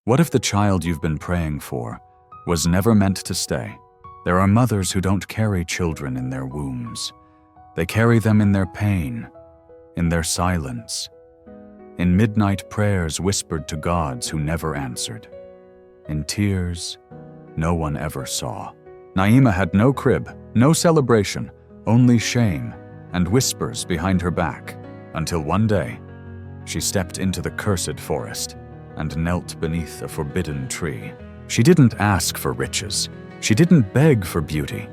What if the child you've been praying for was never meant to stay? There are mothers who don't carry children in their wombs. They carry them in their pain, in their silence, in midnight prayers whispered to gods who never answered, in tears no one ever saw. Naima had no crib, no celebration, only shame and whispers behind her back, until one day she stepped into the cursed forest and knelt beneath a forbidden tree. She didn't ask for riches. She didn't beg for beauty.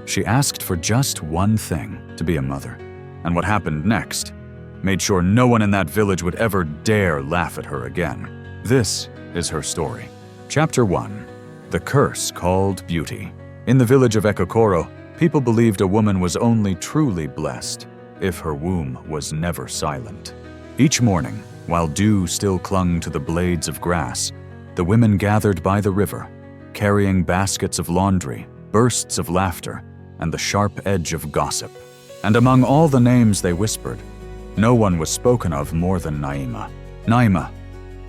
She asked for just one thing, to be a mother. And what happened next made sure no one in that village would ever dare laugh at her again. This is her story. Chapter 1. The Curse Called Beauty. In the village of Ekokoro, people believed a woman was only truly blessed if her womb was never silent. Each morning, while dew still clung to the blades of grass, the women gathered by the river, carrying baskets of laundry, bursts of laughter, and the sharp edge of gossip. And among all the names they whispered, no one was spoken of more than Naima. Naima,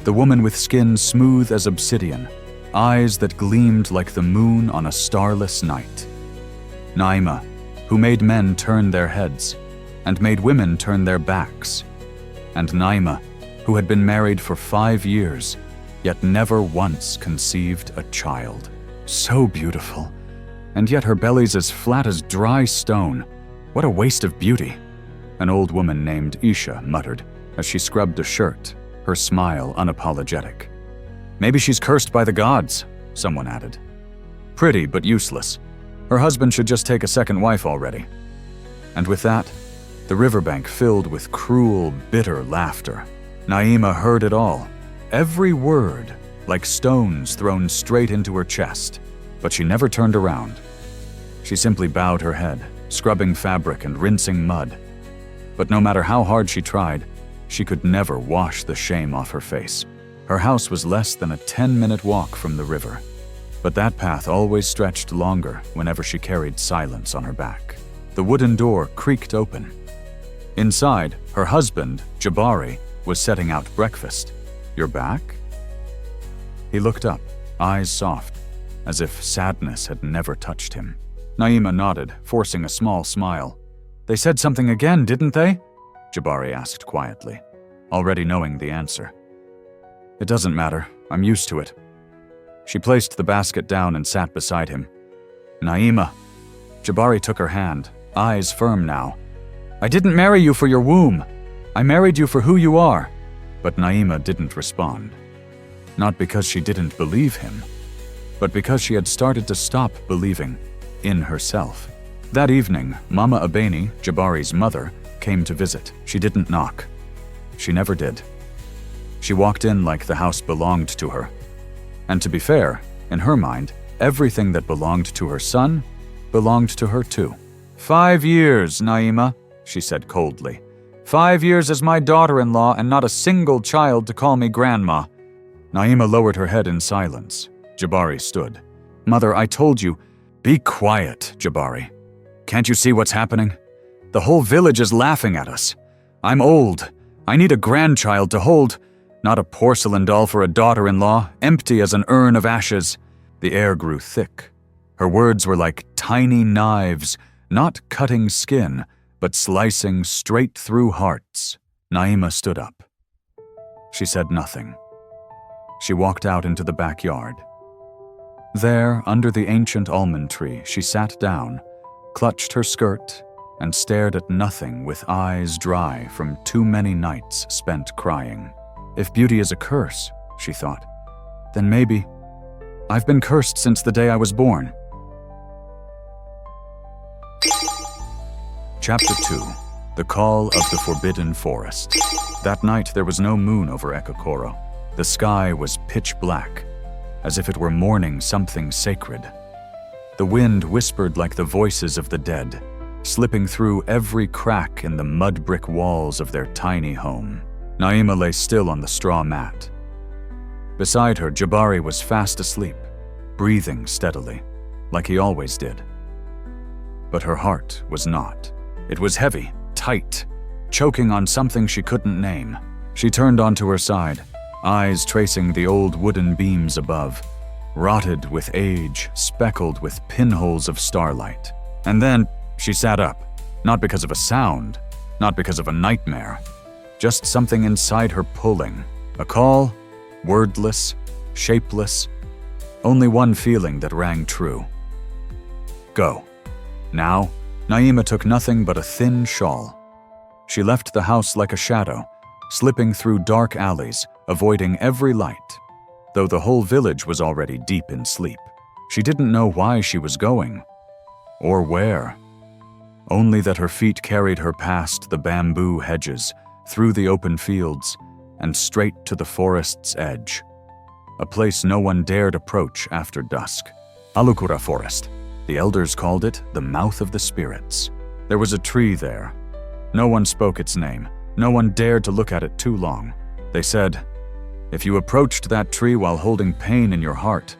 the woman with skin smooth as obsidian, eyes that gleamed like the moon on a starless night. Naima, who made men turn their heads and made women turn their backs. And Naima, who had been married for 5 years, yet never once conceived a child. So beautiful, and yet her belly's as flat as dry stone. What a waste of beauty, an old woman named Isha muttered as she scrubbed a shirt, her smile unapologetic. Maybe she's cursed by the gods, someone added. Pretty but useless. Her husband should just take a second wife already. And with that, the riverbank filled with cruel, bitter laughter. Naima heard it all, every word, like stones thrown straight into her chest, but she never turned around. She simply bowed her head, scrubbing fabric and rinsing mud. But no matter how hard she tried, she could never wash the shame off her face. Her house was less than a 10-minute walk from the river, but that path always stretched longer whenever she carried silence on her back. The wooden door creaked open. Inside, her husband, Jabari, was setting out breakfast. You're back? He looked up, eyes soft, as if sadness had never touched him. Naima nodded, forcing a small smile. They said something again, didn't they? Jabari asked quietly, already knowing the answer. It doesn't matter, I'm used to it. She placed the basket down and sat beside him. Naima. Jabari took her hand, eyes firm now. I didn't marry you for your womb. I married you for who you are. But Naima didn't respond. Not because she didn't believe him, but because she had started to stop believing in herself. That evening, Mama Abeni, Jabari's mother, came to visit. She didn't knock. She never did. She walked in like the house belonged to her. And to be fair, in her mind, everything that belonged to her son belonged to her too. 5 years, Naima, she said coldly. 5 years as my daughter-in-law and not a single child to call me grandma. Naima lowered her head in silence. Jabari stood. Mother, I told you. Be quiet, Jabari. Can't you see what's happening? The whole village is laughing at us. I'm old. I need a grandchild to hold, not a porcelain doll for a daughter-in-law, empty as an urn of ashes. The air grew thick. Her words were like tiny knives, not cutting skin, but slicing straight through hearts. Naima stood up. She said nothing. She walked out into the backyard. There, under the ancient almond tree, she sat down, clutched her skirt, and stared at nothing with eyes dry from too many nights spent crying. If beauty is a curse, she thought, then maybe I've been cursed since the day I was born. Chapter 2. The Call of the Forbidden Forest. That night there was no moon over Ekokoro. The sky was pitch black, as if it were mourning something sacred. The wind whispered like the voices of the dead, slipping through every crack in the mud brick walls of their tiny home. Naima lay still on the straw mat. Beside her, Jabari was fast asleep, breathing steadily, like he always did. But her heart was not. It was heavy, tight, choking on something she couldn't name. She turned onto her side, eyes tracing the old wooden beams above, rotted with age, speckled with pinholes of starlight. And then she sat up, not because of a sound, not because of a nightmare, just something inside her pulling. A call, wordless, shapeless, only one feeling that rang true. Go. Now, Naima took nothing but a thin shawl. She left the house like a shadow, slipping through dark alleys, avoiding every light. Though the whole village was already deep in sleep, she didn't know why she was going, or where. Only that her feet carried her past the bamboo hedges, through the open fields, and straight to the forest's edge, a place no one dared approach after dusk. Ekokoro Forest. The elders called it the mouth of the spirits. There was a tree there. No one spoke its name. No one dared to look at it too long. They said, if you approached that tree while holding pain in your heart,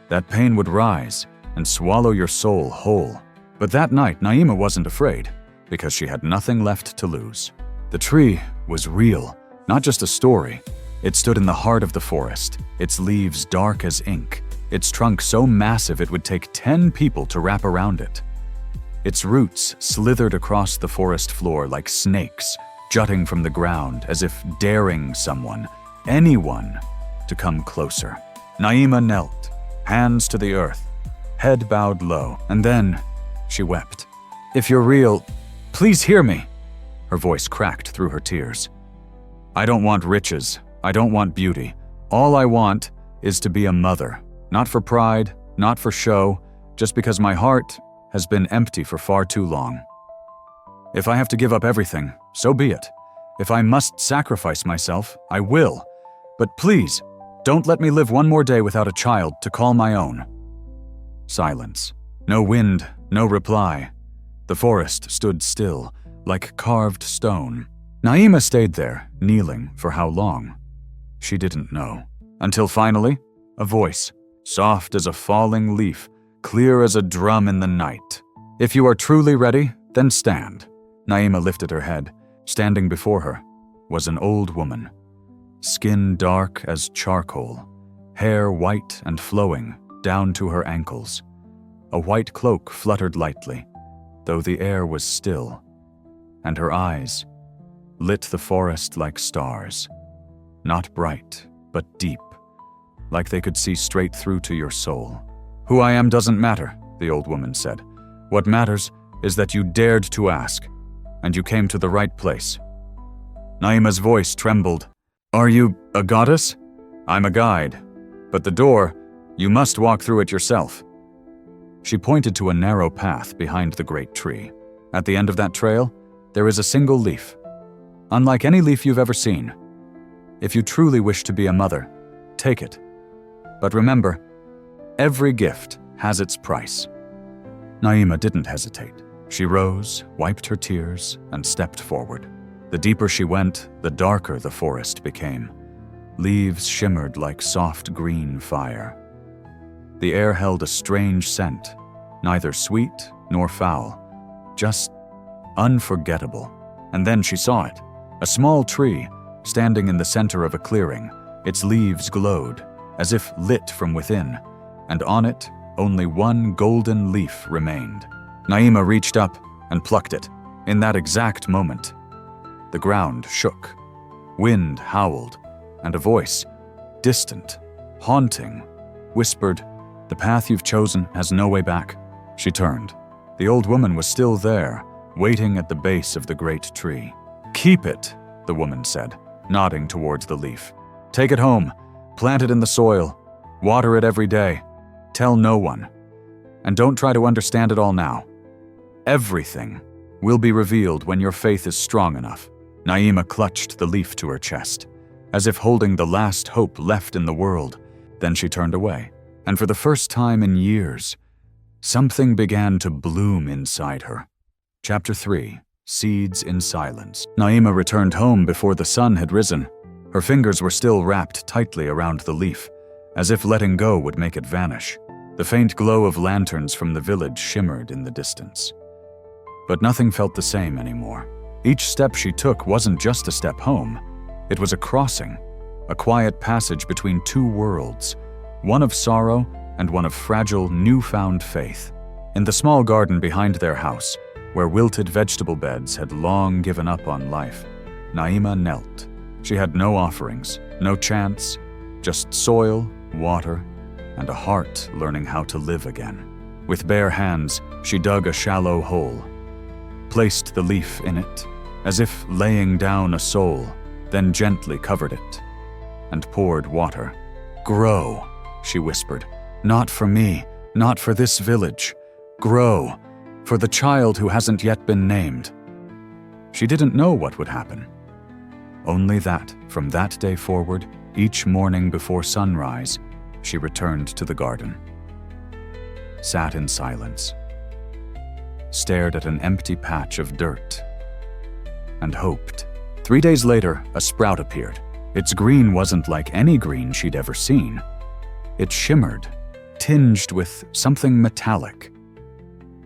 that pain would rise and swallow your soul whole. But that night, Naima wasn't afraid, because she had nothing left to lose. The tree was real, not just a story. It stood in the heart of the forest, its leaves dark as ink, its trunk so massive it would take 10 people to wrap around it. Its roots slithered across the forest floor like snakes, jutting from the ground as if daring someone, anyone, to come closer. Naima knelt, hands to the earth, head bowed low, and then she wept. If you're real, please hear me. Her voice cracked through her tears. I don't want riches. I don't want beauty. All I want is to be a mother. Not for pride, not for show, just because my heart has been empty for far too long. If I have to give up everything, so be it. If I must sacrifice myself, I will. But please, don't let me live one more day without a child to call my own. Silence. No wind, no reply. The forest stood still, like carved stone. Naima stayed there, kneeling for how long? She didn't know. Until finally, a voice, soft as a falling leaf, clear as a drum in the night. If you are truly ready, then stand. Naima lifted her head. Standing before her was an old woman. Skin dark as charcoal, hair white and flowing down to her ankles. A white cloak fluttered lightly, though the air was still, and her eyes lit the forest like stars, not bright, but deep, like they could see straight through to your soul. Who I am doesn't matter, the old woman said. What matters is that you dared to ask, and you came to the right place. Naima's voice trembled. Are you a goddess? I'm a guide, but the door, you must walk through it yourself. She pointed to a narrow path behind the great tree. At the end of that trail, there is a single leaf, unlike any leaf you've ever seen. If you truly wish to be a mother, take it. But remember, every gift has its price. Naima didn't hesitate. She rose, wiped her tears, and stepped forward. The deeper she went, the darker the forest became. Leaves shimmered like soft green fire. The air held a strange scent, neither sweet nor foul, just unforgettable. And then she saw it, a small tree standing in the center of a clearing. Its leaves glowed, as if lit from within, and on it, only one golden leaf remained. Naima reached up and plucked it. In that exact moment, the ground shook, wind howled, and a voice, distant, haunting, whispered, "The path you've chosen has no way back." She turned. The old woman was still there, waiting at the base of the great tree. "Keep it," the woman said, nodding towards the leaf. "Take it home, plant it in the soil, water it every day. Tell no one. And don't try to understand it all now. Everything will be revealed when your faith is strong enough." Naima clutched the leaf to her chest, as if holding the last hope left in the world. Then she turned away, and for the first time in years, something began to bloom inside her. Chapter 3. Seeds in Silence. Naima returned home before the sun had risen. Her fingers were still wrapped tightly around the leaf, as if letting go would make it vanish. The faint glow of lanterns from the village shimmered in the distance. But nothing felt the same anymore. Each step she took wasn't just a step home. It was a crossing, a quiet passage between two worlds, one of sorrow and one of fragile, newfound faith. In the small garden behind their house, where wilted vegetable beds had long given up on life, Naima knelt. She had no offerings, no chants, just soil, water, and a heart learning how to live again. With bare hands, she dug a shallow hole, placed the leaf in it, as if laying down a soul, then gently covered it, and poured water. "Grow," she whispered. "Not for me, not for this village. Grow, for the child who hasn't yet been named." She didn't know what would happen. Only that, from that day forward, each morning before sunrise, she returned to the garden, sat in silence, stared at an empty patch of dirt, and hoped. 3 days later, a sprout appeared. Its green wasn't like any green she'd ever seen. It shimmered, tinged with something metallic,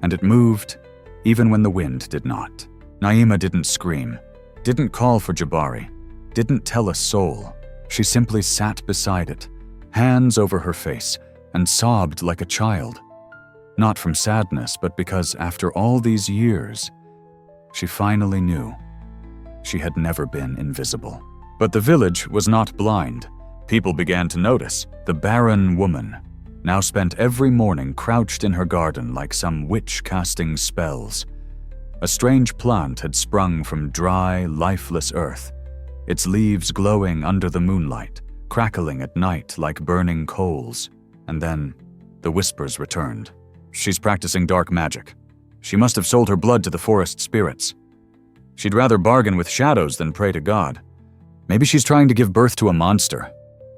and it moved even when the wind did not. Naima didn't scream, didn't call for Jabari, didn't tell a soul. She simply sat beside it, hands over her face, and sobbed like a child. Not from sadness, but because after all these years, she finally knew she had never been invisible. But the village was not blind. People began to notice. The barren woman now spent every morning crouched in her garden like some witch casting spells. A strange plant had sprung from dry, lifeless earth, its leaves glowing under the moonlight, crackling at night like burning coals. And then the whispers returned. "She's practicing dark magic. She must have sold her blood to the forest spirits. She'd rather bargain with shadows than pray to God. Maybe she's trying to give birth to a monster."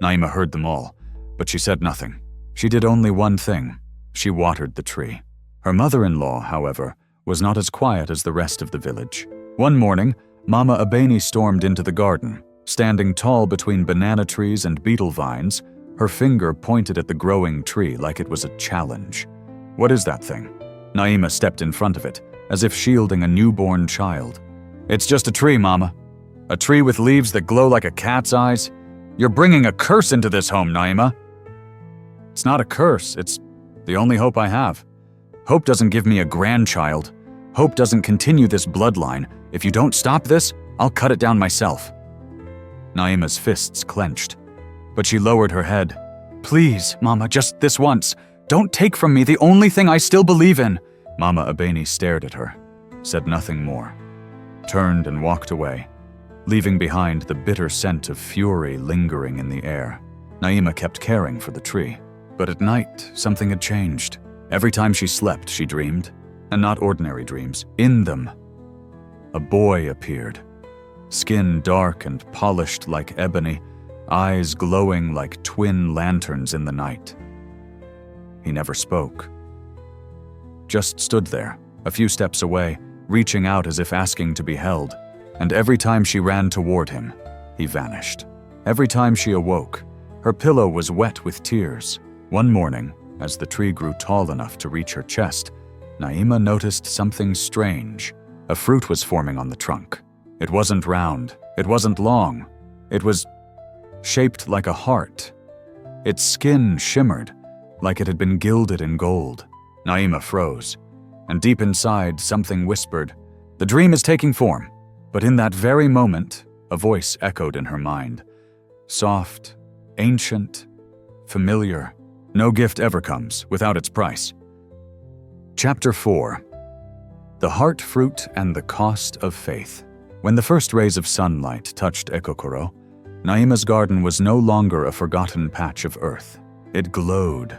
Naima heard them all, but she said nothing. She did only one thing. She watered the tree. Her mother-in-law, however, was not as quiet as the rest of the village. One morning, Mama Abeni stormed into the garden. Standing tall between banana trees and beetle vines, her finger pointed at the growing tree like it was a challenge. "What is that thing?" Naima stepped in front of it, as if shielding a newborn child. "It's just a tree, Mama. A tree with leaves that glow like a cat's eyes. You're bringing a curse into this home, Naima." "It's not a curse, it's the only hope I have. Hope doesn't give me a grandchild. Hope doesn't continue this bloodline. If you don't stop this, I'll cut it down myself." Naima's fists clenched, but she lowered her head. "Please, Mama, just this once. Don't take from me the only thing I still believe in." Mama Abeni stared at her, said nothing more, turned and walked away, leaving behind the bitter scent of fury lingering in the air. Naima kept caring for the tree, but at night something had changed. Every time she slept, she dreamed, and not ordinary dreams. In them, a boy appeared, skin dark and polished like ebony, eyes glowing like twin lanterns in the night. He never spoke, just stood there, a few steps away, reaching out as if asking to be held, and every time she ran toward him, he vanished. Every time she awoke, her pillow was wet with tears. One morning, as the tree grew tall enough to reach her chest, Naima noticed something strange. A fruit was forming on the trunk. It wasn't round, it wasn't long, it was shaped like a heart. Its skin shimmered, like it had been gilded in gold. Naima froze, and deep inside something whispered, "The dream is taking form." But in that very moment, a voice echoed in her mind. Soft, ancient, familiar. No gift ever comes without its price. Chapter 4. The Heart Fruit and the Cost of Faith. When the first rays of sunlight touched Ekokoro, Naima's garden was no longer a forgotten patch of earth. It glowed,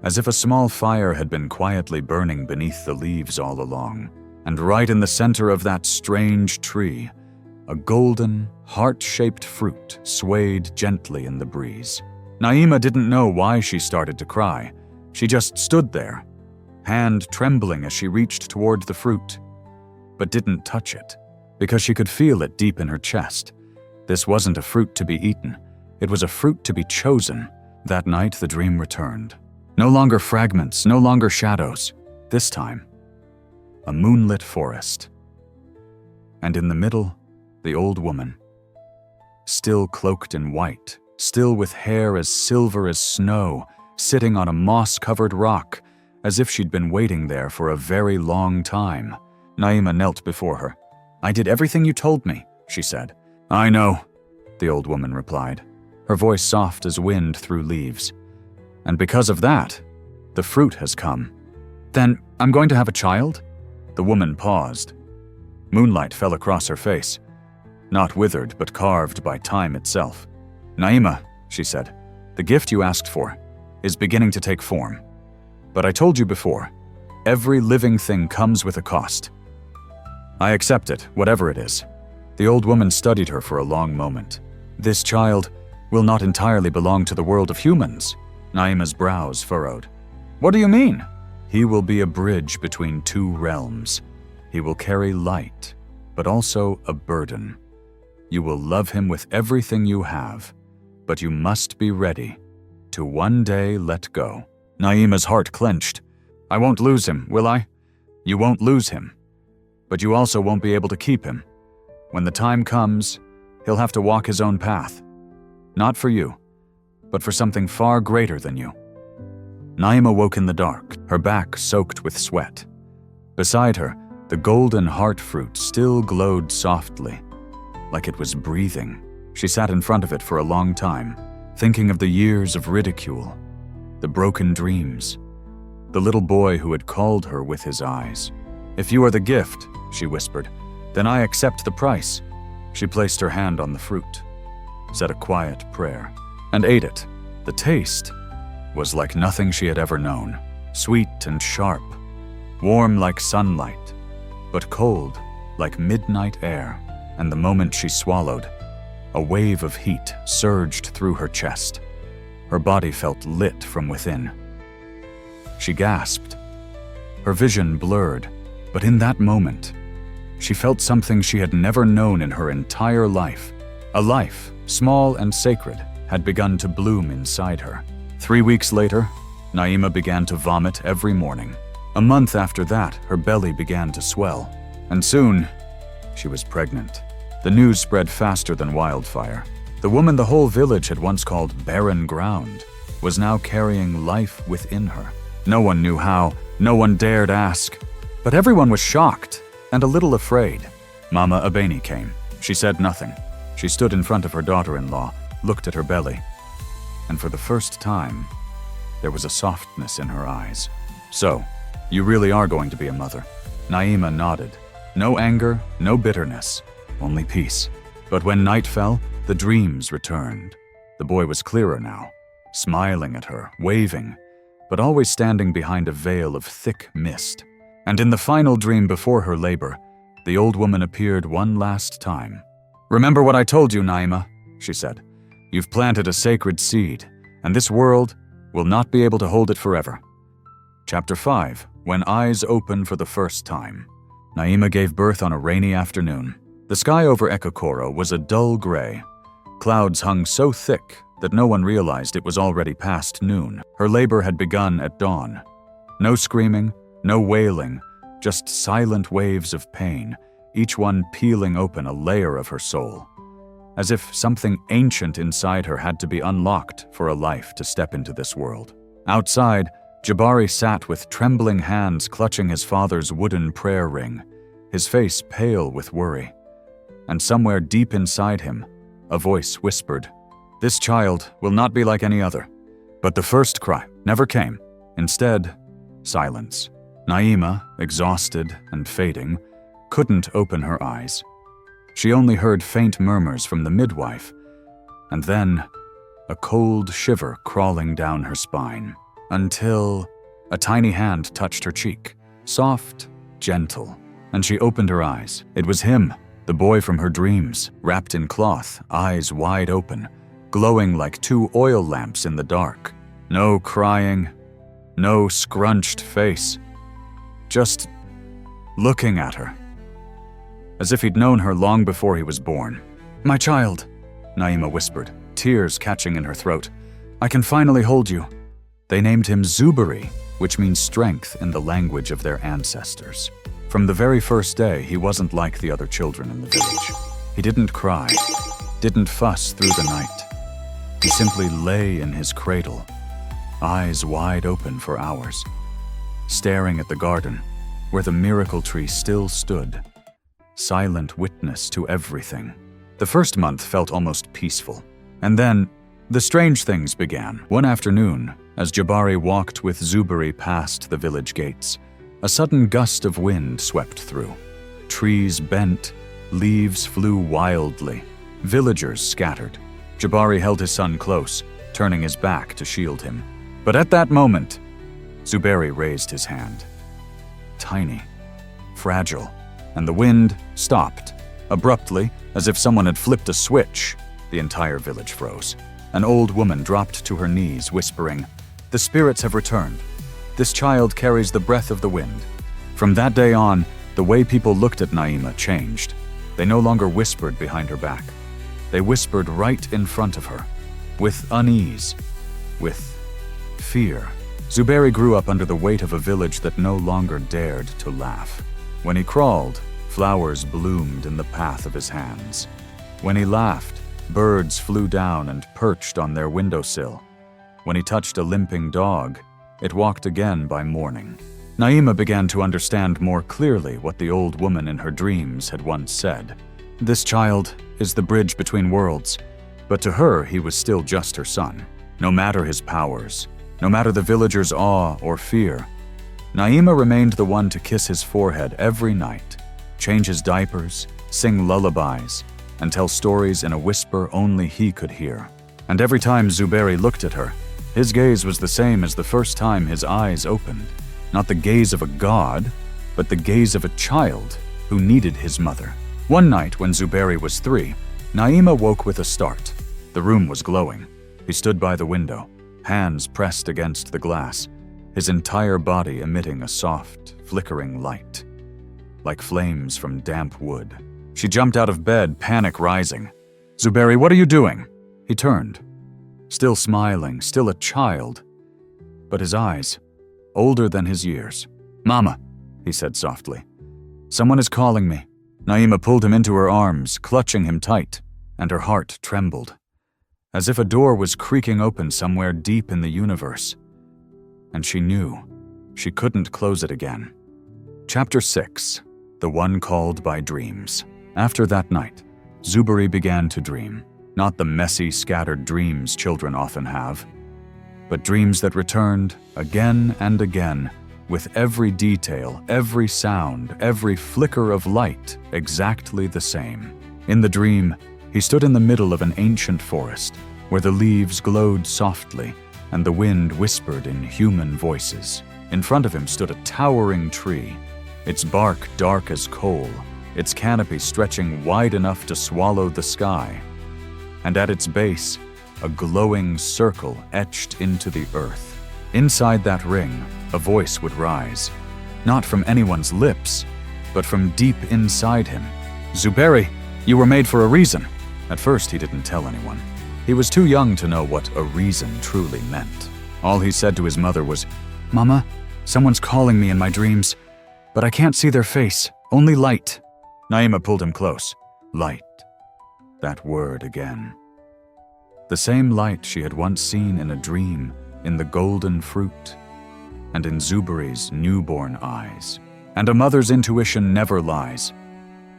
as if a small fire had been quietly burning beneath the leaves all along. And right in the center of that strange tree, a golden, heart-shaped fruit swayed gently in the breeze. Naima didn't know why she started to cry. She just stood there, hand trembling as she reached toward the fruit, but didn't touch it, because she could feel it deep in her chest. This wasn't a fruit to be eaten. It was a fruit to be chosen. That night, the dream returned. No longer fragments, no longer shadows. This time, a moonlit forest. And in the middle, the old woman, still cloaked in white, still with hair as silver as snow, sitting on a moss-covered rock, as if she'd been waiting there for a very long time. Naima knelt before her. "I did everything you told me," she said. "I know," the old woman replied, her voice soft as wind through leaves. "And because of that, the fruit has come." "Then I'm going to have a child?" The woman paused. Moonlight fell across her face, not withered but carved by time itself. "Naima," she said, "the gift you asked for is beginning to take form. But I told you before, every living thing comes with a cost. I accept it, whatever it is." The old woman studied her for a long moment. "This child will not entirely belong to the world of humans." Naima's brows furrowed. "What do you mean?" "He will be a bridge between two realms. He will carry light, but also a burden. You will love him with everything you have, but you must be ready to one day let go." Naima's heart clenched. "I won't lose him, will I?" "You won't lose him, but you also won't be able to keep him. When the time comes, he'll have to walk his own path. Not for you, but for something far greater than you." Naima woke in the dark, her back soaked with sweat. Beside her, the golden heart fruit still glowed softly, like it was breathing. She sat in front of it for a long time, thinking of the years of ridicule, the broken dreams, the little boy who had called her with his eyes. "If you are the gift," she whispered, "then I accept the price." She placed her hand on the fruit, said a quiet prayer, and ate it. The taste was like nothing she had ever known, sweet and sharp, warm like sunlight, but cold like midnight air. And the moment she swallowed, a wave of heat surged through her chest. Her body felt lit from within. She gasped. Her vision blurred, but in that moment, she felt something she had never known in her entire life. A life, small and sacred, had begun to bloom inside her. 3 weeks later, Naima began to vomit every morning. A month after that, her belly began to swell. And soon, she was pregnant. The news spread faster than wildfire. The woman the whole village had once called barren ground was now carrying life within her. No one knew how, no one dared ask, but everyone was shocked and a little afraid. Mama Abeni came. She said nothing. She stood in front of her daughter-in-law, looked at her belly, and for the first time, there was a softness in her eyes. "So, you really are going to be a mother?" Naima nodded. No anger, no bitterness, only peace. But when night fell, the dreams returned. The boy was clearer now, smiling at her, waving, but always standing behind a veil of thick mist. And in the final dream before her labor, the old woman appeared one last time. "Remember what I told you, Naima," she said. "You've planted a sacred seed, and this world will not be able to hold it forever." Chapter 5. When Eyes Open for the First Time. Naima gave birth on a rainy afternoon. The sky over Ekokoro was a dull gray. Clouds hung so thick that no one realized it was already past noon. Her labor had begun at dawn. No screaming, no wailing, just silent waves of pain, each one peeling open a layer of her soul. As if something ancient inside her had to be unlocked for a life to step into this world. Outside, Jabari sat with trembling hands clutching his father's wooden prayer ring, his face pale with worry. And somewhere deep inside him, a voice whispered, "This child will not be like any other." But the first cry never came. Instead, silence. Naima, exhausted and fading, couldn't open her eyes. She only heard faint murmurs from the midwife, and then a cold shiver crawling down her spine. Until a tiny hand touched her cheek, soft, gentle, and she opened her eyes. It was him, the boy from her dreams, wrapped in cloth, eyes wide open, glowing like 2 oil lamps in the dark. No crying, no scrunched face, just looking at her, as if he'd known her long before he was born. "My child," Naima whispered, tears catching in her throat. "I can finally hold you." They named him Zuberi, which means strength in the language of their ancestors. From the very first day, he wasn't like the other children in the village. He didn't cry. didn't fuss through the night. He simply lay in his cradle, eyes wide open for hours, staring at the garden where the miracle tree still stood, silent witness to everything. The first month felt almost peaceful. And then, the strange things began. One afternoon, as Jabari walked with Zuberi past the village gates, a sudden gust of wind swept through. Trees bent, leaves flew wildly. Villagers scattered. Jabari held his son close, turning his back to shield him. But at that moment, Zuberi raised his hand. Tiny, fragile, and the wind stopped. Abruptly, as if someone had flipped a switch, the entire village froze. An old woman dropped to her knees, whispering, "The spirits have returned. This child carries the breath of the wind." From that day on, the way people looked at Naima changed. They no longer whispered behind her back. They whispered right in front of her, with unease, with fear. Zuberi grew up under the weight of a village that no longer dared to laugh. When he crawled, flowers bloomed in the path of his hands. When he laughed, birds flew down and perched on their windowsill. When he touched a limping dog, it walked again by morning. Naima began to understand more clearly what the old woman in her dreams had once said. This child is the bridge between worlds, but to her he was still just her son. No matter his powers, no matter the villagers' awe or fear, Naima remained the one to kiss his forehead every night, change his diapers, sing lullabies, and tell stories in a whisper only he could hear. And every time Zuberi looked at her, his gaze was the same as the first time his eyes opened. Not the gaze of a god, but the gaze of a child who needed his mother. One night when Zuberi was 3, Naima woke with a start. The room was glowing. He stood by the window, hands pressed against the glass, his entire body emitting a soft, flickering light, like flames from damp wood. She jumped out of bed, panic rising. "Zuberi, what are you doing?" He turned, still smiling, still a child, but his eyes, older than his years. "Mama," he said softly. "Someone is calling me." Naima pulled him into her arms, clutching him tight, and her heart trembled, as if a door was creaking open somewhere deep in the universe. And she knew she couldn't close it again. Chapter 6. The One Called by Dreams. After that night, Zuberi began to dream. Not the messy, scattered dreams children often have, but dreams that returned again and again, with every detail, every sound, every flicker of light exactly the same. In the dream, he stood in the middle of an ancient forest, where the leaves glowed softly and the wind whispered in human voices. In front of him stood a towering tree, its bark dark as coal, its canopy stretching wide enough to swallow the sky. And at its base, a glowing circle etched into the earth. Inside that ring, a voice would rise, not from anyone's lips, but from deep inside him. "Zuberi, you were made for a reason." At first, he didn't tell anyone. He was too young to know what a reason truly meant. All he said to his mother was, "Mama, someone's calling me in my dreams, but I can't see their face, only light." Naima pulled him close. Light. That word again. The same light she had once seen in a dream, in the golden fruit, and in Zuberi's newborn eyes. And a mother's intuition never lies.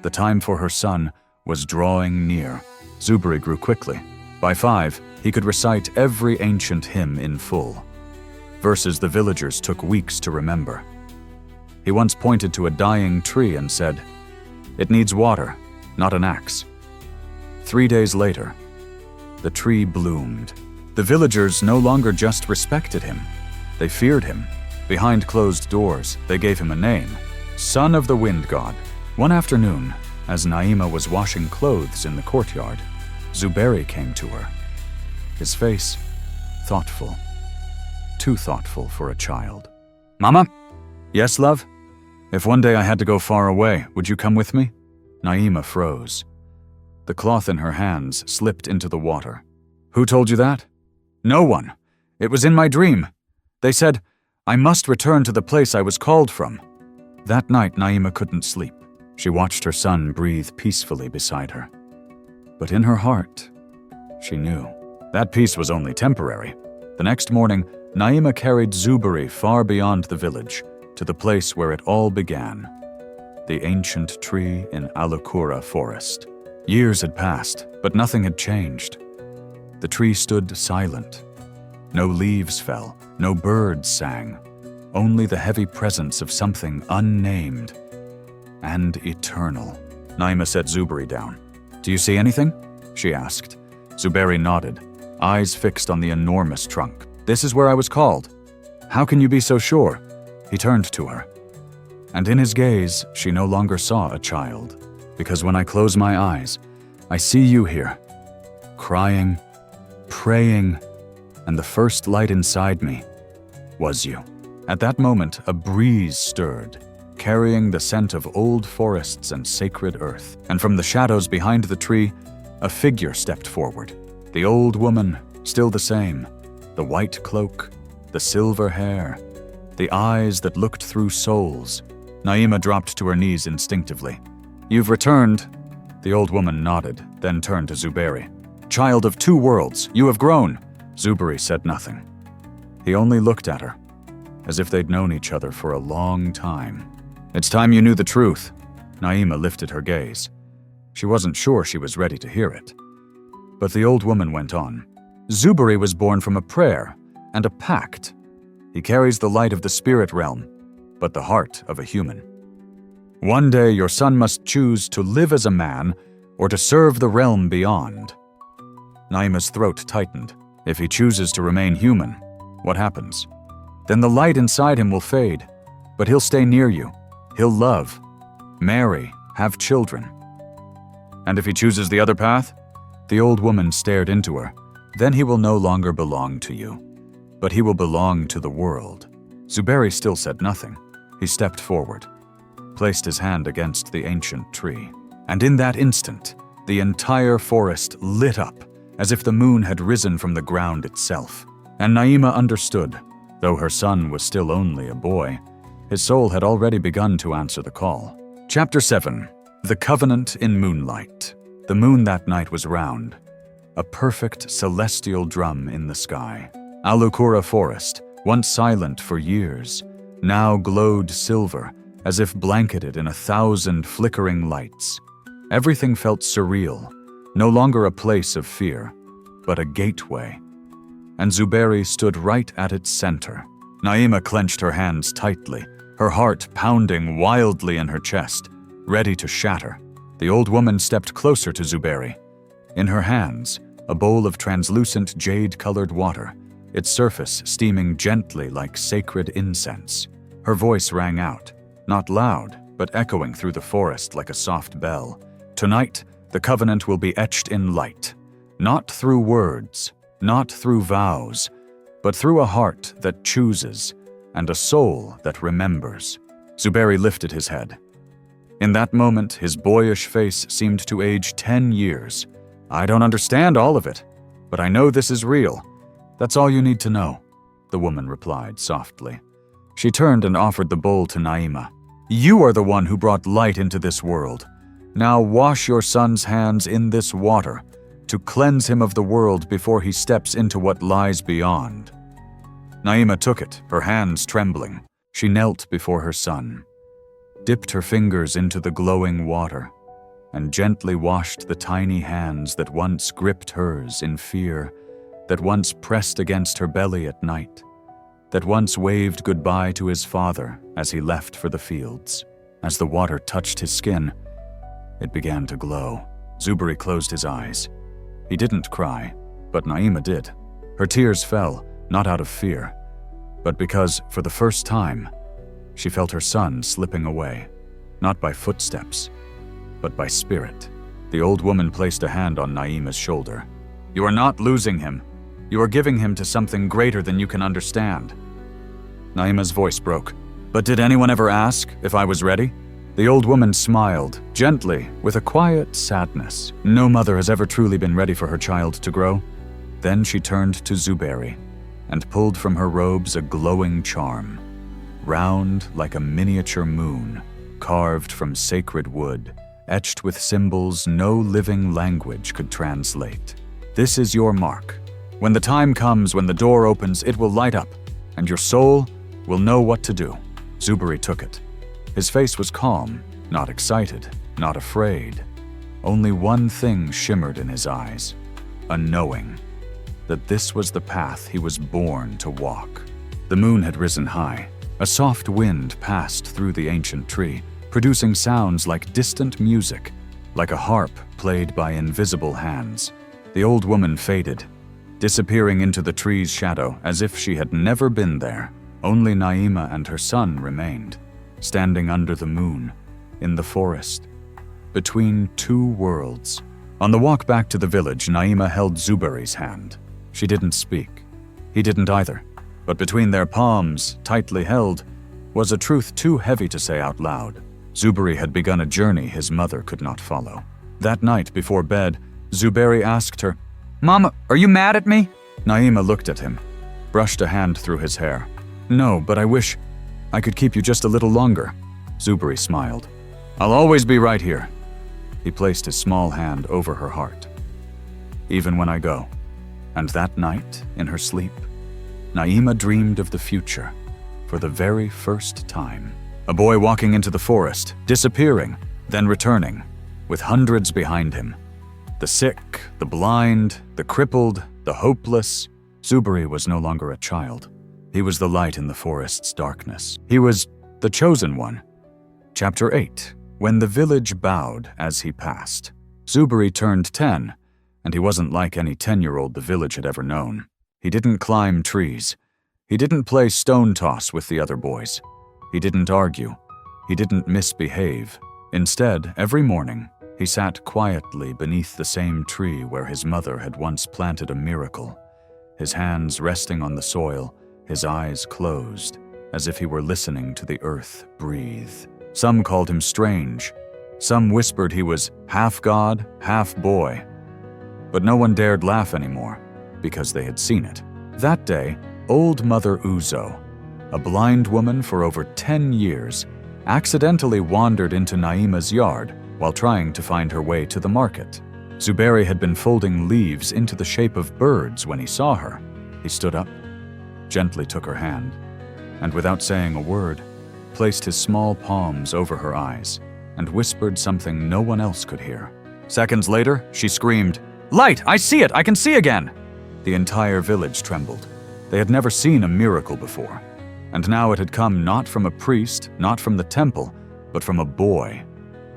The time for her son was drawing near. Zuberi grew quickly. By 5, he could recite every ancient hymn in full, verses the villagers took weeks to remember. He once pointed to a dying tree and said, "It needs water, not an axe." 3 days later, the tree bloomed. The villagers no longer just respected him, they feared him. Behind closed doors, they gave him a name, Son of the Wind God. One afternoon, as Naima was washing clothes in the courtyard, Zuberi came to her, his face thoughtful, too thoughtful for a child. "Mama?" "Yes, love? If one day I had to go far away, would you come with me?" Naima froze. The cloth in her hands slipped into the water. "Who told you that?" "No one. It was in my dream. They said, I must return to the place I was called from." That night, Naima couldn't sleep. She watched her son breathe peacefully beside her. But in her heart, she knew. That peace was only temporary. The next morning, Naima carried Zuberi far beyond the village, to the place where it all began. The ancient tree in Ekokoro forest. Years had passed, but nothing had changed. The tree stood silent. No leaves fell, no birds sang, only the heavy presence of something unnamed and eternal. Naima set Zuberi down. "Do you see anything?" she asked. Zuberi nodded, eyes fixed on the enormous trunk. "This is where I was called. How can you be so sure?" He turned to her. And in his gaze, she no longer saw a child. "Because when I close my eyes, I see you here, crying, praying, and the first light inside me was you." At that moment, a breeze stirred, carrying the scent of old forests and sacred earth. And from the shadows behind the tree, a figure stepped forward. The old woman, still the same, the white cloak, the silver hair, the eyes that looked through souls. Naima dropped to her knees instinctively. "You've returned." The old woman nodded, then turned to Zuberi. "Child of two worlds, you have grown." Zuberi said nothing. He only looked at her, as if they'd known each other for a long time. "It's time you knew the truth." Naima lifted her gaze. She wasn't sure she was ready to hear it. But the old woman went on. "Zuberi was born from a prayer and a pact. He carries the light of the spirit realm, but the heart of a human. One day your son must choose to live as a man or to serve the realm beyond." Naima's throat tightened. If he chooses to remain human, what happens? Then the light inside him will fade, but he'll stay near you. He'll love, marry, have children. And if he chooses the other path? The old woman stared into her. Then he will no longer belong to you, but he will belong to the world. Zuberi still said nothing. He stepped forward, placed his hand against the ancient tree. And in that instant, the entire forest lit up, as if the moon had risen from the ground itself. And Naima understood. Though her son was still only a boy, his soul had already begun to answer the call. Chapter 7. The Covenant in Moonlight. The moon that night was round, a perfect celestial drum in the sky. Ekokoro forest, once silent for years, now glowed silver, as if blanketed in 1,000 flickering lights. Everything felt surreal, no longer a place of fear, but a gateway. And Zuberi stood right at its center. Naima clenched her hands tightly, her heart pounding wildly in her chest, ready to shatter. The old woman stepped closer to Zuberi. In her hands, a bowl of translucent jade-colored water, its surface steaming gently like sacred incense. Her voice rang out, not loud, but echoing through the forest like a soft bell. "Tonight, the covenant will be etched in light, not through words, not through vows, but through a heart that chooses and a soul that remembers." Zuberi lifted his head. In that moment, his boyish face seemed to age 10 years. "I don't understand all of it, but I know this is real. That's all you need to know," the woman replied softly. She turned and offered the bowl to Naima. "You are the one who brought light into this world. Now wash your son's hands in this water to cleanse him of the world before he steps into what lies beyond." Naima took it, her hands trembling. She knelt before her son, dipped her fingers into the glowing water, and gently washed the tiny hands that once gripped hers in fear, that once pressed against her belly at night, that once waved goodbye to his father as he left for the fields. As the water touched his skin, it began to glow. Zuberi closed his eyes. He didn't cry, but Naima did. Her tears fell, not out of fear, but because, for the first time, she felt her son slipping away, not by footsteps, but by spirit. The old woman placed a hand on Naima's shoulder. "You are not losing him. You are giving him to something greater than you can understand." Naima's voice broke. "But did anyone ever ask if I was ready?" The old woman smiled, gently, with a quiet sadness. No mother has ever truly been ready for her child to grow. Then she turned to Zuberi and pulled from her robes a glowing charm, round like a miniature moon, carved from sacred wood, etched with symbols no living language could translate. This is your mark. When the time comes, when the door opens, it will light up, and your soul will know what to do. Zuberi took it. His face was calm, not excited, not afraid. Only one thing shimmered in his eyes, a knowing that this was the path he was born to walk. The moon had risen high. A soft wind passed through the ancient tree, producing sounds like distant music, like a harp played by invisible hands. The old woman faded, disappearing into the tree's shadow as if she had never been there. Only Naima and her son remained, standing under the moon, in the forest, between two worlds. On the walk back to the village, Naima held Zuberi's hand. She didn't speak. He didn't either. But between their palms, tightly held, was a truth too heavy to say out loud. Zuberi had begun a journey his mother could not follow. That night, before bed, Zuberi asked her, "Mama, are you mad at me?" Naima looked at him, brushed a hand through his hair. "No, but I wish I could keep you just a little longer." Zuberi smiled. "I'll always be right here." He placed his small hand over her heart. "Even when I go." And that night, in her sleep, Naima dreamed of the future for the very first time. A boy walking into the forest, disappearing, then returning, with hundreds behind him. The sick, the blind, the crippled, the hopeless. Zuberi was no longer a child. He was the light in the forest's darkness. He was the chosen one. Chapter 8. When the village bowed as he passed. Zuberi turned 10, and he wasn't like any 10-year-old the village had ever known. He didn't climb trees. He didn't play stone toss with the other boys. He didn't argue. He didn't misbehave. Instead, every morning, he sat quietly beneath the same tree where his mother had once planted a miracle, his hands resting on the soil, his eyes closed, as if he were listening to the earth breathe. Some called him strange. Some whispered he was half god, half boy. But no one dared laugh anymore, because they had seen it. That day, old Mother Uzo, a blind woman for over 10 years, accidentally wandered into Naima's yard while trying to find her way to the market. Zuberi had been folding leaves into the shape of birds when he saw her. He stood up, gently took her hand, and without saying a word, placed his small palms over her eyes and whispered something no one else could hear. Seconds later, she screamed, "Light! I see it! I can see again!" The entire village trembled. They had never seen a miracle before. And now it had come not from a priest, not from the temple, but from a boy.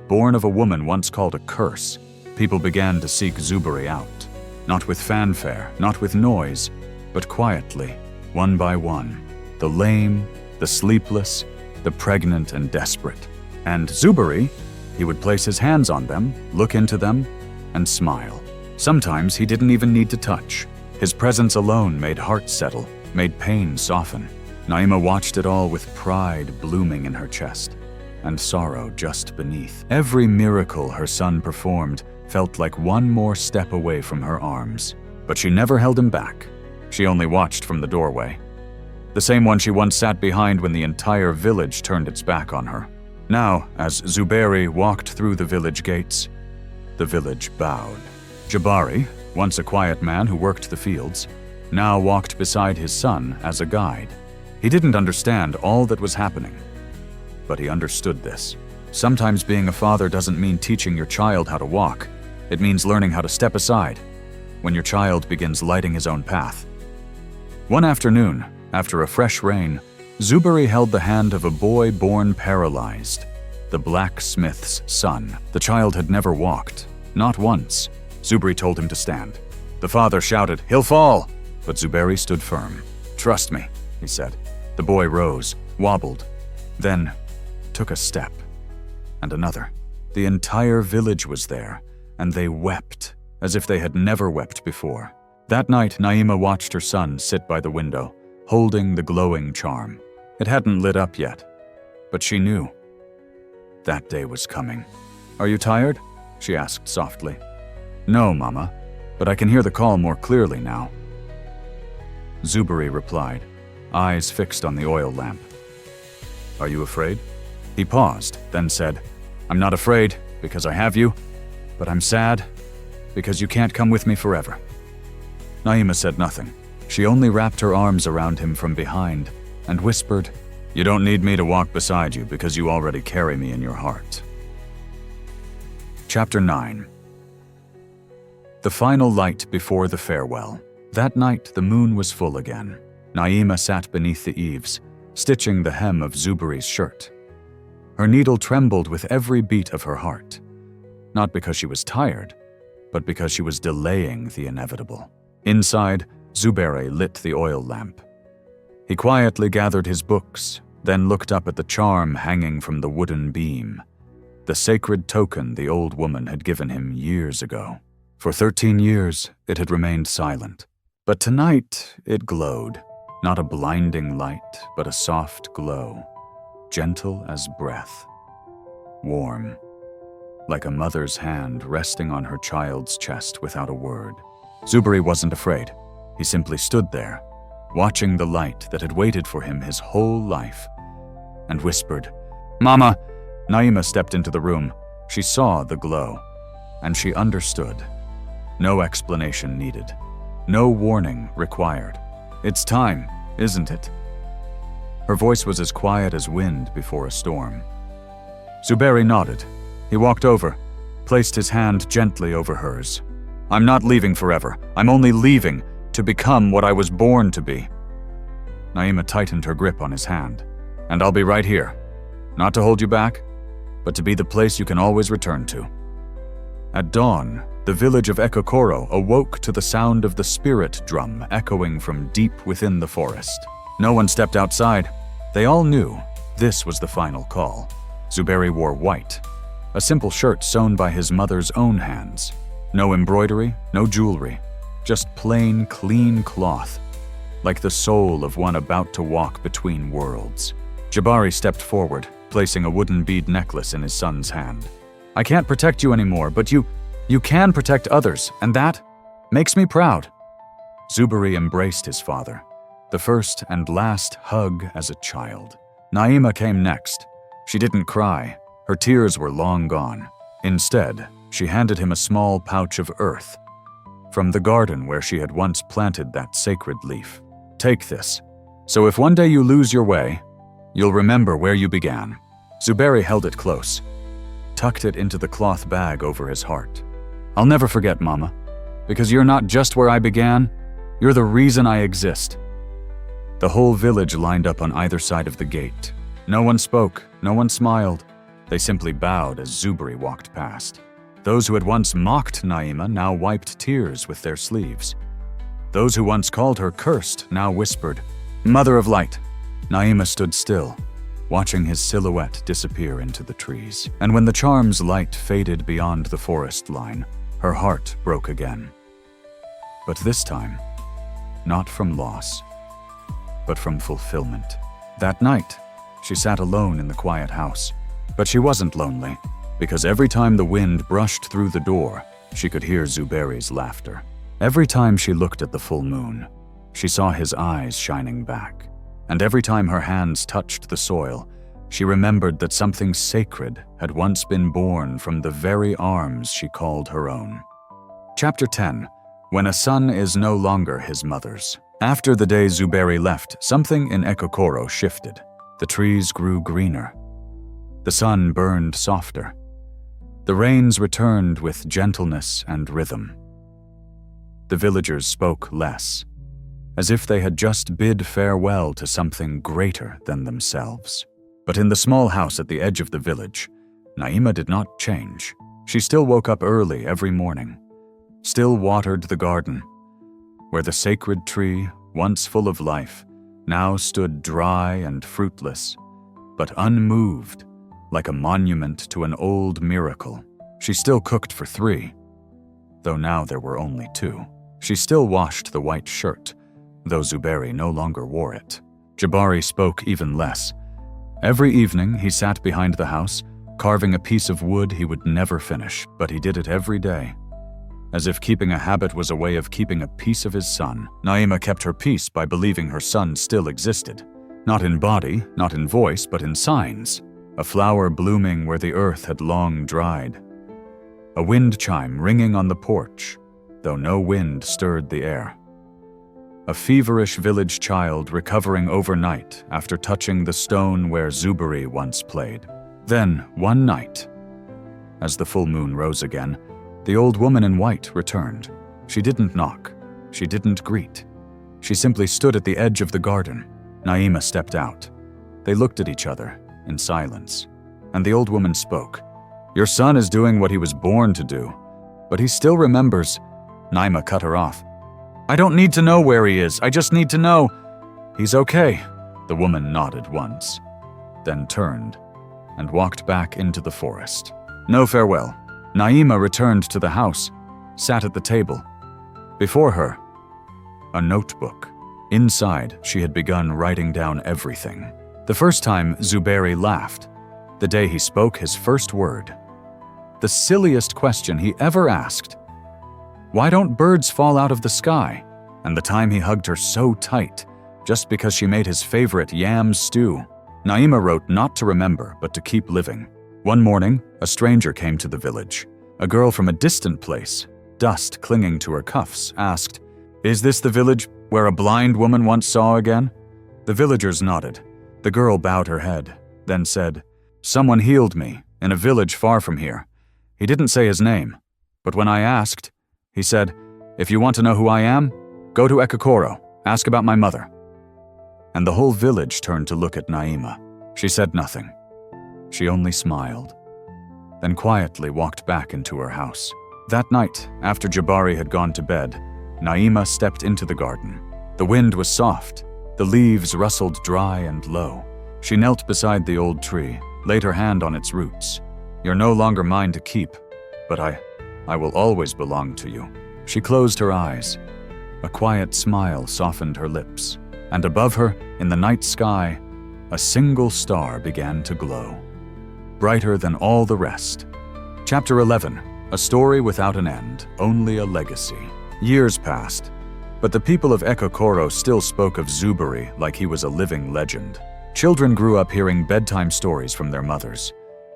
Born of a woman once called a curse, people began to seek Zuberi out. Not with fanfare, not with noise, but quietly, one by one. The lame, the sleepless, the pregnant and desperate. And Zuberi, he would place his hands on them, look into them, and smile. Sometimes he didn't even need to touch. His presence alone made hearts settle, made pain soften. Naima watched it all with pride blooming in her chest, and sorrow just beneath. Every miracle her son performed felt like one more step away from her arms. But she never held him back. She only watched from the doorway. The same one she once sat behind when the entire village turned its back on her. Now, as Zuberi walked through the village gates, the village bowed. Jabari, once a quiet man who worked the fields, now walked beside his son as a guide. He didn't understand all that was happening, but he understood this. Sometimes being a father doesn't mean teaching your child how to walk. It means learning how to step aside when your child begins lighting his own path. One afternoon, after a fresh rain, Zuberi held the hand of a boy born paralyzed, the blacksmith's son. The child had never walked, not once. Zuberi told him to stand. The father shouted, "He'll fall!" But Zuberi stood firm. "Trust me," he said. The boy rose, wobbled, then took a step, and another. The entire village was there, and they wept, as if they had never wept before. That night, Naima watched her son sit by the window, holding the glowing charm. It hadn't lit up yet, but she knew. That day was coming. "Are you tired?" she asked softly. "No, Mama, but I can hear the call more clearly now." Zuberi replied, eyes fixed on the oil lamp. "Are you afraid?" He paused, then said, "I'm not afraid, because I have you, but I'm sad because you can't come with me forever." Naima said nothing. She only wrapped her arms around him from behind and whispered, "You don't need me to walk beside you because you already carry me in your heart." Chapter 9. The final light before the farewell. That night the moon was full again. Naima sat beneath the eaves, stitching the hem of Zuberi's shirt. Her needle trembled with every beat of her heart, not because she was tired, but because she was delaying the inevitable. Inside, Zuberi lit the oil lamp. He quietly gathered his books, then looked up at the charm hanging from the wooden beam, the sacred token the old woman had given him years ago. For 13 years, it had remained silent. But tonight, it glowed. Not a blinding light, but a soft glow, gentle as breath, warm, like a mother's hand resting on her child's chest without a word. Zuberi wasn't afraid. He simply stood there, watching the light that had waited for him his whole life, and whispered, "Mama!" Naima stepped into the room. She saw the glow, and she understood. No explanation needed. No warning required. "It's time, isn't it?" Her voice was as quiet as wind before a storm. Zuberi nodded. He walked over, placed his hand gently over hers. "I'm not leaving forever. I'm only leaving to become what I was born to be." Naima tightened her grip on his hand. "And I'll be right here. Not to hold you back, but to be the place you can always return to." At dawn, the village of Ekokoro awoke to the sound of the spirit drum echoing from deep within the forest. No one stepped outside. They all knew this was the final call. Zuberi wore white, a simple shirt sewn by his mother's own hands. No embroidery, no jewelry, just plain, clean cloth, like the soul of one about to walk between worlds. Jabari stepped forward, placing a wooden bead necklace in his son's hand. "I can't protect you anymore, but you can protect others, and that makes me proud." Zuberi embraced his father, the first and last hug as a child. Naima came next. She didn't cry. Her tears were long gone. Instead, she handed him a small pouch of earth from the garden where she had once planted that sacred leaf. "Take this, so if one day you lose your way, you'll remember where you began." Zuberi held it close, tucked it into the cloth bag over his heart. "I'll never forget, Mama, because you're not just where I began, you're the reason I exist." The whole village lined up on either side of the gate. No one spoke, no one smiled. They simply bowed as Zuberi walked past. Those who had once mocked Naima now wiped tears with their sleeves. Those who once called her cursed now whispered, "Mother of Light." Naima stood still, watching his silhouette disappear into the trees. And when the charm's light faded beyond the forest line, her heart broke again. But this time, not from loss, but from fulfillment. That night, she sat alone in the quiet house. But she wasn't lonely, because every time the wind brushed through the door, she could hear Zuberi's laughter. Every time she looked at the full moon, she saw his eyes shining back. And every time her hands touched the soil, she remembered that something sacred had once been born from the very arms she called her own. Chapter 10. When a son is no longer his mother's. After the day Zuberi left, something in Ekokoro shifted. The trees grew greener. The sun burned softer. The rains returned with gentleness and rhythm. The villagers spoke less, as if they had just bid farewell to something greater than themselves. But in the small house at the edge of the village, Naima did not change. She still woke up early every morning, still watered the garden, where the sacred tree, once full of life, now stood dry and fruitless, but unmoved, like a monument to an old miracle. She still cooked for 3, though now there were only 2. She still washed the white shirt, though Zuberi no longer wore it. Jabari spoke even less. Every evening he sat behind the house, carving a piece of wood he would never finish, but he did it every day. As if keeping a habit was a way of keeping a piece of his son, Naima kept her peace by believing her son still existed. Not in body, not in voice, but in signs. A flower blooming where the earth had long dried. a wind chime ringing on the porch, though no wind stirred the air. A feverish village child recovering overnight after touching the stone where Zuberi once played. Then, one night, as the full moon rose again, the old woman in white returned. She didn't knock. She didn't greet. She simply stood at the edge of the garden. Naima stepped out. They looked at each other in silence, and the old woman spoke. "Your son is doing what he was born to do, but he still remembers." Naima cut her off. "I don't need to know where he is. I just need to know." "He's okay." The woman nodded once, then turned and walked back into the forest. No farewell. Naima returned to the house, sat at the table. Before her, a notebook. Inside, she had begun writing down everything. The first time Zuberi laughed, the day he spoke his first word. The silliest question he ever asked. Why don't birds fall out of the sky? And the time he hugged her so tight, just because she made his favorite yam stew. Naima wrote not to remember, but to keep living. One morning, a stranger came to the village. A girl from a distant place, dust clinging to her cuffs, asked, "Is this the village where a blind woman once saw again?" The villagers nodded. The girl bowed her head, then said, "Someone healed me in a village far from here. He didn't say his name, but when I asked, he said, 'If you want to know who I am, go to Ekokoro, ask about my mother.'" And the whole village turned to look at Naima. She said nothing. She only smiled, then quietly walked back into her house. That night, after Jabari had gone to bed, Naima stepped into the garden. The wind was soft. The leaves rustled dry and low. She knelt beside the old tree, laid her hand on its roots. "You're no longer mine to keep, but I will always belong to you." She closed her eyes. A quiet smile softened her lips, and above her, in the night sky, a single star began to glow, brighter than all the rest. Chapter 11. A story without an end, only a legacy. Years passed, but the people of Ekokoro still spoke of Zuberi like he was a living legend. Children grew up hearing bedtime stories from their mothers,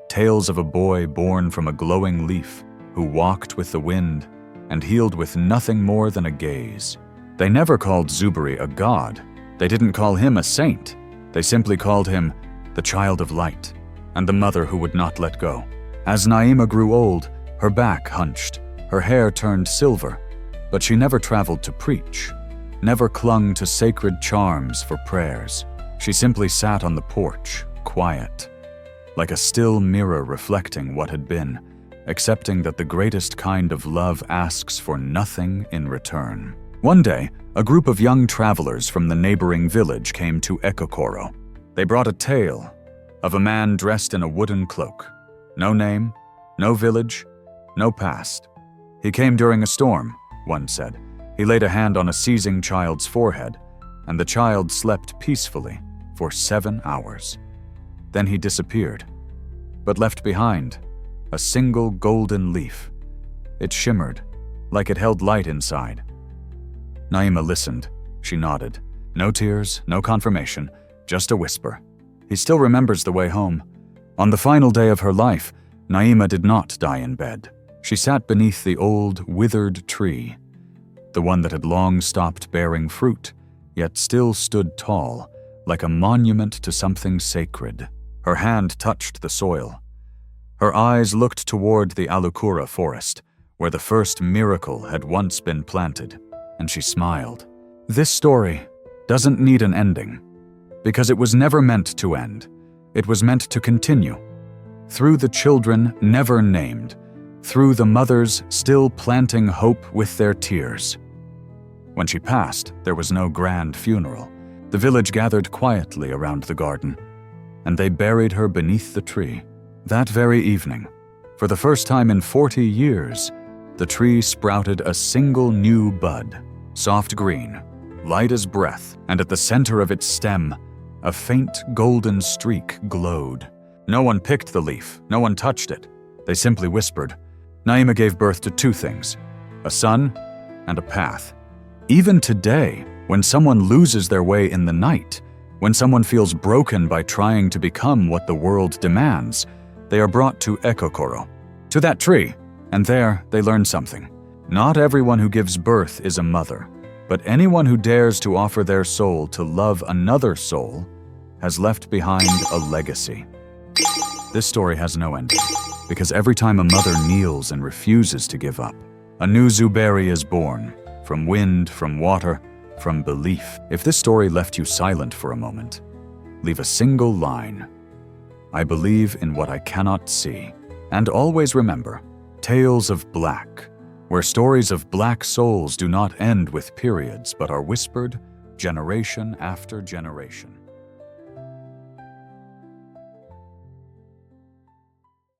tales of a boy born from a glowing leaf who walked with the wind and healed with nothing more than a gaze. They never called Zuberi a god. They didn't call him a saint. They simply called him the child of light and the mother who would not let go. As Naima grew old, her back hunched, her hair turned silver, but she never traveled to preach, never clung to sacred charms for prayers. She simply sat on the porch, quiet, like a still mirror reflecting what had been, accepting that the greatest kind of love asks for nothing in return. One day, a group of young travelers from the neighboring village came to Ekokoro. They brought a tale of a man dressed in a wooden cloak. No name, no village, no past. He came during a storm, one said. He laid a hand on a seizing child's forehead, and the child slept peacefully for 7 hours. Then he disappeared, but left behind a single golden leaf. It shimmered, like it held light inside. Naima listened. She nodded. No tears, no confirmation, just a whisper. He still remembers the way home. On the final day of her life, Naima did not die in bed. She sat beneath the old, withered tree, the one that had long stopped bearing fruit, yet still stood tall, like a monument to something sacred. Her hand touched the soil. Her eyes looked toward the Alukura forest, where the first miracle had once been planted, and she smiled. This story doesn't need an ending, because it was never meant to end. It was meant to continue, through the children never named, through the mothers still planting hope with their tears. When she passed, there was no grand funeral. The village gathered quietly around the garden, and they buried her beneath the tree. That very evening, for the first time in 40 years, the tree sprouted a single new bud, soft green, light as breath, and at the center of its stem, a faint golden streak glowed. No one picked the leaf, no one touched it. They simply whispered. Naima gave birth to 2 things, a son and a path. Even today, when someone loses their way in the night, when someone feels broken by trying to become what the world demands, they are brought to Ekokoro, to that tree, And there, they learn something. Not everyone who gives birth is a mother, but anyone who dares to offer their soul to love another soul has left behind a legacy. This story has no ending, because every time a mother kneels and refuses to give up, a new Zuberi is born, from wind, from water, from belief. If this story left you silent for a moment, leave a single line. I believe in what I cannot see. And always remember, tales of black, where stories of black souls do not end with periods but are whispered generation after generation.